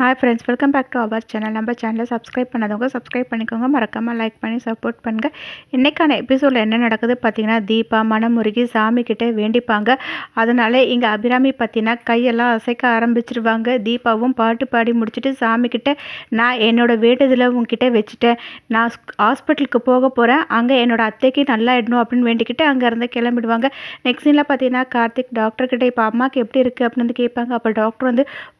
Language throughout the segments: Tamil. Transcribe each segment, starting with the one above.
Hi friends, welcome back to our channel. நம்ம சேனலை சப்ஸ்கிரைப் பண்ணாதவங்க சப்ஸ்கிரைப் பண்ணிக்கோங்க. மறக்காமல் லைக் பண்ணி சப்போர்ட் பண்ணுங்கள். இன்றைக்கான எபிசோடில் என்ன நடக்குது பார்த்தீங்கன்னா, தீபா மனமுருகி சாமிக்கிட்ட வேண்டிப்பாங்க. அதனால் இங்கே அபிராமி பார்த்தீங்கன்னா கையெல்லாம் அசைக்க ஆரம்பிச்சிருவாங்க. தீபாவும் பாட்டு பாடி முடிச்சுட்டு சாமிக்கிட்ட, நான் என்னோடய வேண்டுதலை உங்ககிட்ட வச்சுட்டேன், நான் ஹாஸ்பிட்டலுக்கு போக போகிறேன், அங்கே என்னோடய அத்தைக்கு நல்லாயிடணும் அப்படின்னு வேண்டிக்கிட்டு அங்கேருந்து கிளம்பிடுவாங்க. நெக்ஸ்ட் சீனில் பார்த்தீங்கன்னா, கார்த்திக் டாக்டர்கிட்ட இப்போ அம்மாவுக்கு எப்படி இருக்குது அப்படின்னு கேட்பாங்க. அப்போ டாக்டர்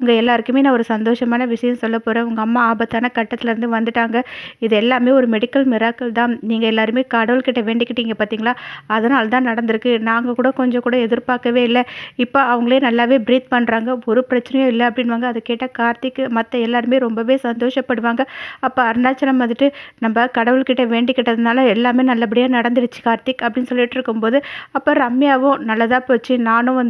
உங்கள் எல்லாருக்குமே நான் ஒரு சந்தோஷமான விஷயம் சொல்ல போகிறேன். உங்கள் அம்மா ஆபத்தான கட்டத்துலேருந்து வந்துட்டாங்க. இது எல்லாமே ஒரு மெடிக்கல் மிராக்கிள் தான். நீங்கள் எல்லாருமே கடவுள்கிட்ட வேண்டிக்கிட்டீங்க பார்த்தீங்களா, அதனால தான் நடந்திருக்கு. நாங்கள் கூட கொஞ்சம் கூட எதிர்பார்க்கவே இல்லை. இப்போ அவங்களே நல்லாவே ப்ரீத் பண்ணுறாங்க, ஒரு பிரச்சனையும் இல்லை அப்படின்வாங்க. அதை கேட்டால் கார்த்திக் மற்ற எல்லாருமே ரொம்பவே சந்தோஷப்படுவாங்க. அப்போ அருணாச்சலம் நம்ம கடவுள்கிட்ட வேண்டிக்கிட்டதுனால எல்லாமே நல்லபடியாக நடந்துடுச்சு கார்த்திக் அப்படின்னு சொல்லிட்டு இருக்கும்போது, அப்போ ரம்யாவும் நல்லதாக போச்சு, நானும்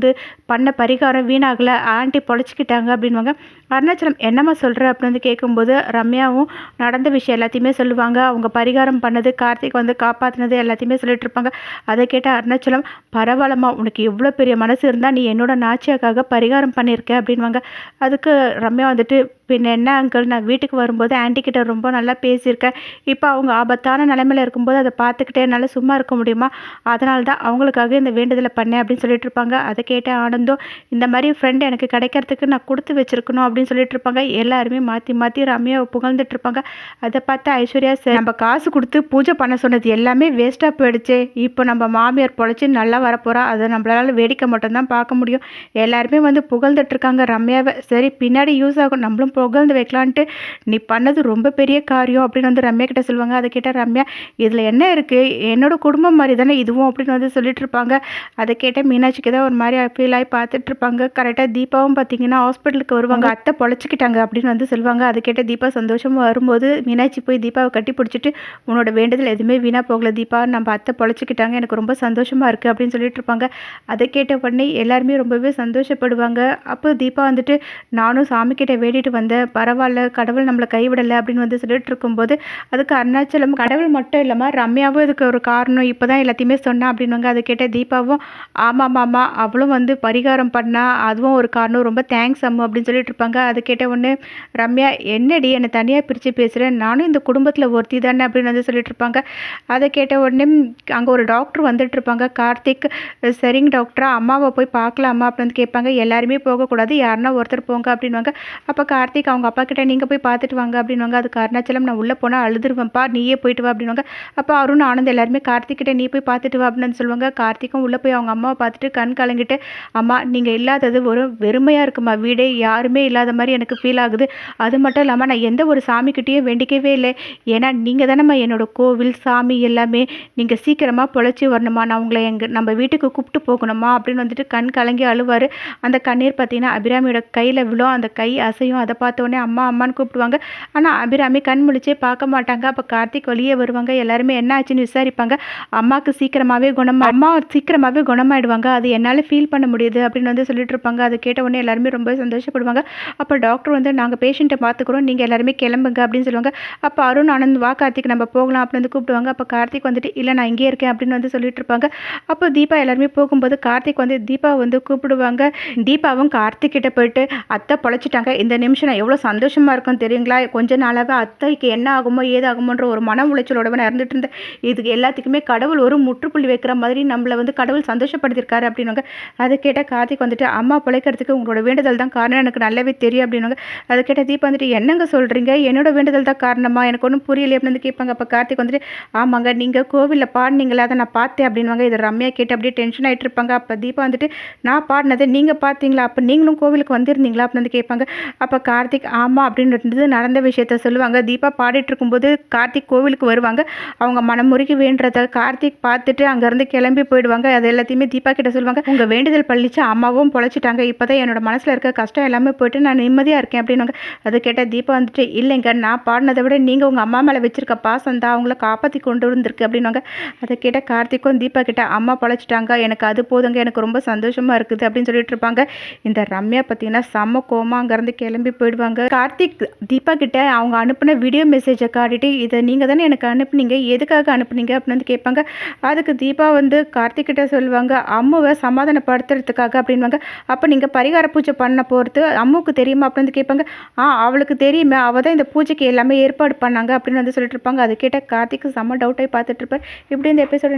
பண்ண பரிகாரம் வீணாகலை, ஆண்டி பொழைச்சிக்கிட்டாங்க அப்படின்வாங்க. அருணாச்சலம் என்னம்மா சொல்கிற அப்படின்னு கேட்கும்போது, ரம்யாவும் நடந்த விஷயம் எல்லாத்தையுமே சொல்லுவாங்க. அவங்க பரிகாரம் பண்ணது, கார்த்திக் காப்பாற்றினது எல்லாத்தையுமே சொல்லிட்டு இருப்பாங்க. அதை கேட்ட அருணாச்சலம், பரவாயில்லம்மா, உனக்கு எவ்வளோ பெரிய மனசு இருந்தால் நீ என்னோட நாச்சியாக்காக பரிகாரம் பண்ணியிருக்க அப்படின்வாங்க. அதுக்கு ரம்யா பின்ன என்ன அங்கிள், நான் வீட்டுக்கு வரும்போது ஆன்ட்டிக்கிட்ட ரொம்ப நல்லா பேசியிருக்கேன். இப்போ அவங்க ஆபத்தான நிலைமையில் இருக்கும்போது அதை பார்த்துக்கிட்டே என்னால் சும்மா இருக்க முடியுமா, அதனால தான் அவங்களுக்காக இந்த வேண்டுதலை பண்ணேன் அப்படின்னு சொல்லிட்டு இருப்பாங்க. அதை கேட்ட ஆனந்தும், இந்த மாதிரி ஃப்ரெண்டு எனக்கு கிடைக்கிறதுக்கு நான் கொடுத்து வச்சிருக்கணும் அப்படின்னு சொல்லிட்டு இருப்பாங்க. எல்லாருமே மாற்றி மாற்றி ரம்யாவை புகழ்ந்துட்டு இருப்பாங்க. அதை பார்த்து ஐஸ்வர்யா, சார் நம்ம காசு கொடுத்து பூஜை பண்ண சொன்னது எல்லாமே வேஸ்ட்டாக போயிடுச்சு, இப்போ நம்ம மாமியார் பொழைச்சி நல்லா வரப்போகிறா, அதை நம்மளால வேடிக்கை மட்டும்தான் பார்க்க முடியும். எல்லாருமே புகழ்ந்துட்டு இருக்காங்க ரம்யாவை. சரி, பின்னாடி யூஸ் ஆகும், நம்மளும் புகழ்ந்து வைக்கலான்ட்டு நீ பண்ணது ரொம்ப பெரிய காரியம் அப்படின்னு ரம்யா கிட்ட சொல்லுவாங்க. அதை கேட்ட ரம்யா, இதில் என்ன இருக்குது, என்னோட குடும்பம் மாதிரி தானே இதுவும் அப்படின்னு சொல்லிட்டு இருப்பாங்க. அதை கேட்ட மீனாட்சிக்கு தான் ஒரு மாதிரி ஃபீல் ஆகி பார்த்துட்டு இருப்பாங்க. கரெக்டாக தீபாவும் பார்த்தீங்கன்னா ஹாஸ்பிட்டலுக்கு வருவாங்க. அத்தை பொழைச்சிக்கிட்டாங்க அப்படின்னு சொல்லுவாங்க. அதை கேட்ட தீபா சந்தோஷமாக வரும்போது மீனாட்சி போய் தீபாவை கட்டி பிடிச்சிட்டு, உன்னோட வேண்டுதல் எதுவுமே வீணாக போகல தீபா, நம்ம அத்தை பொழைச்சிக்கிட்டாங்க, எனக்கு ரொம்ப சந்தோஷமாக இருக்குது அப்படின்னு சொல்லிட்டு இருப்பாங்க. அதை கேட்ட உடனே எல்லாருமே ரொம்பவே சந்தோஷப்படுவாங்க. அப்போ தீபா நானும் சாமிக்கிட்ட வேண்டிட்டு வந்தேன், பரவாயில்ல, கடவுள் நம்மளை கைவிடலை அப்படின்னு சொல்லிட்டு இருக்கும்போது, அதுக்கு அருணாச்சலம், கடவுள் மட்டும் இல்லாமல் ரம்யாவும் இதுக்கு ஒரு காரணம், இப்போ தான் எல்லாத்தையுமே சொன்னா அப்படின்வாங்க. அதை கேட்ட தீபாவும், ஆமாம் மாமா, அவளும் பரிகாரம் பண்ணா, அதுவும் ஒரு காரணம், ரொம்ப தேங்க்ஸ் அம்மு அப்படின்னு சொல்லிட்டு இருப்பாங்க. அதை கேட்ட உடனே ரம்யா, என்னடி என்னை தனியாக பிரித்து பேசுகிறேன், நானும் இந்த குடும்பத்தில் ஒருத்தி தானே அப்படின்னு சொல்லிட்டு இருப்பாங்க. அதை கேட்ட உடனே அங்கே ஒரு டாக்டர் வந்துட்டு இருப்பாங்க. கார்த்திக், சரிங்க டாக்டரா, அம்மாவை போய் பார்க்கலாமா அப்படின்னு கேட்பாங்க. எல்லாருமே போகக்கூடாது, யாருன்னா ஒருத்தர் போங்க அப்படின்வாங்க. அப்போ கார்த்திக் அவங்க அப்பா கிட்ட, நீங்கள் போய் பார்த்துட்டு வாங்க அப்படின்வாங்க. அதுக்கு அருணாச்சலம், நான் உள்ளே போனால் அழுதுருவேன்ப்பா, நீயே போயிட்டு வா அப்படின்வாங்க. அப்போ அருண் ஆனந்த் எல்லாருமே கார்த்திக் கிட்ட, நீ போய் பார்த்துட்டு வா அப்படின்னு சொல்லுவாங்க. கார்த்திக்கும் உள்ளே போய் அவங்க அம்மாவை பார்த்துட்டு கண் கலங்கிட்டு, அம்மா நீங்கள் இல்லாதது ஒரு வெறுமையாக இருக்குமா, வீடே யாருமே இல்லாத மாதிரி எனக்கு ஃபீல் ஆகுது. அது மட்டும் இல்லாமல் நான் எந்த ஒரு சாமிக்கிட்டேயும் வேண்டிக்கவே இல்லை, ஏன்னா நீங்கள் தானேம்மா என்னோட கோவில் சாமி எல்லாமே, நீங்கள் சீக்கிரமாக பொழைச்சி வரணுமா, நான் உங்களை நம்ம வீட்டுக்கு கூப்பிட்டு போகணுமா அப்படின்னு கண் கலங்கி அழுவார். அந்த கண்ணீர் பார்த்தீங்கன்னா அபிராமியோட கையில் விழும், அந்த கை அசையும். அதை பார்த்தோன்னே அம்மா அம்மான்னு கூப்பிடுவாங்க. ஆனால் அபிராமி கண் முழிச்சே பார்க்க மாட்டாங்க. அப்போ கார்த்திக் வெளியே வருவாங்க. எல்லாருமே என்ன ஆச்சுன்னு விசாரிப்பாங்க. அம்மாவுக்கு சீக்கிரமாகவே குணமாயிடுவாங்க, அது என்னால் ஃபீல் பண்ண முடியுது அப்படின்னு சொல்லிட்டு இருப்பாங்க. அதை கேட்ட உடனே எல்லாருமே ரொம்ப சந்தோஷப்படுவாங்க. அப்போ டாக்டர், நாங்கள் பேஷண்ட்டை பார்த்துக்குறோம், நீங்கள் எல்லாருமே கிளம்புங்க அப்படின்னு சொல்லுவாங்க. அப்போ அருண் ஆனந்த், வா கார்த்திக் நம்ம போகலாம் அப்படின்னு கூப்பிடுவாங்க. அப்போ கார்த்திக் இல்லை நான் இங்கே இருக்கேன் அப்படின்னு சொல்லிட்டு இருப்பாங்க. அப்போ தீபா எல்லாருமே போகும்போது கார்த்திக் தீபா கூப்பிடுவாங்க. தீபாவும் கார்த்திக் கிட்ட போயிட்டு, அத்தை பொழைச்சிட்டாங்க, இந்த நிமிஷம் நான் எவ்வளோ சந்தோஷமாக இருக்கும் தெரியுங்களா, கொஞ்ச நாளாக அத்தைக்கு என்ன ஆகுமோ ஏதாகுமோன்ற ஒரு மன உளைச்சலோட இருந்துட்டு இருந்தேன், இதுக்கு எல்லாத்துக்குமே கடவுள் ஒரு முற்றுப்புள்ளி வைக்கிற மாதிரி நம்மளை கடவுள் சந்தோஷப்படுத்திருக்காரு அப்படின்வாங்க. அதை கேட்ட கார்த்திக் அம்மா பிழைக்கிறதுக்கு உங்களோட வேண்டுதல் தான் காரணம், எனக்கு நல்லாவே தெரியும் அப்படின்வாங்க. அதை கேட்ட தீபா என்னங்க சொல்கிறீங்க, என்னோட வேண்டுதல் தான் காரணமா, எனக்கு ஒன்றும் புரியலையே அப்படின்னு கேட்பாங்க. அப்போ கார்த்திக் ஆமாங்க, நீங்கள் கோவிலில் பாடினீங்களா, அதை நான் பார்த்தேன் அப்படின்வாங்க. இதை ரம்யா கேட்டு அப்படியே டென்ஷன் ஆகிட்டு இருப்பாங்க. அப்போ தீபா நான் பாடினதை நீங்கள் பார்த்தீங்களா, அப்போ நீங்களும் கோவிலுக்கு வந்திருந்தீங்களா அப்படின்னு கேட்பாங்க. அப்போ கார்த்திக் ஆமாம் அப்படின்றது நடந்த விஷயத்த சொல்லுவாங்க. தீபா பாடிட்டு இருக்கும்போது கார்த்திக் கோவிலுக்கு வருவாங்க. அவங்க மனமுருகி வேண்டதை கார்த்திக் பார்த்துட்டு அங்கேருந்து கிளம்பி போயிடுவாங்க. அது எல்லாத்தையுமே தீபா கிட்ட சொல்லுவாங்க. உங்கள் வேண்டுதல் பழிச்சு அம்மாவும் பொழைச்சிட்டாங்க, இப்போ தான் என்னோட மனசில் இருக்க கஷ்டம் எல்லாமே போயிட்டு நான் நிம்மதியாக இருக்கேன் அப்படின்வாங்க. அதை கேட்டால் தீபா இல்லைங்க, நான் பாடினதை விட நீங்கள் உங்கள் அம்மா மேலே வச்சிருக்க பாசம் தான் அவங்கள காப்பாற்றி கொண்டு வந்திருக்கு அப்படின்வாங்க. அதை கேட்டால் கார்த்திக்கும் தீபா கிட்ட, அம்மா பொழைச்சிட்டாங்க, எனக்கு அது போதுங்க, எனக்கு ரொம்ப சந்தோஷமாக இருக்குது அப்படின்னு சொல்லிட்டு இருப்பாங்க. இந்த ரம்யா பார்த்தீங்கன்னா செம்ம கோமா அங்கேருந்து கிளம்பி போயிடுவாங்க. கார்த்திக் தீபா கிட்ட அவங்க அனுப்பின வீடியோ மெசேஜை காட்டிட்டு, இதை நீங்கள் தானே எனக்கு அனுப்புனீங்க, எதுக்காக அனுப்புனீங்க அப்படின்னு கேட்பாங்க. அதுக்கு தீபா கார்த்திக் கிட்ட சொல்லுவாங்க, அம்முவை சமாதானப்படுத்துறதுக்காக அப்படின்வாங்க. அப்போ நீங்கள் பரிகார பூஜை பண்ண போகிறது அம்முக்கு தெரியுமா அப்படின்னு கேட்பாங்க. அவளுக்கு தெரியுமே, அவள் தான் இந்த பூஜைக்கு எல்லாமே ஏற்பாடு பண்ணாங்க அப்படின்னு வந்து சொல்லிட்டு இருப்பாங்க. அது கேட்ட கார்த்திக் செம்ம டவுட்டாகி பார்த்துட்டு இருப்பார். இப்படி இந்த எபிசோட்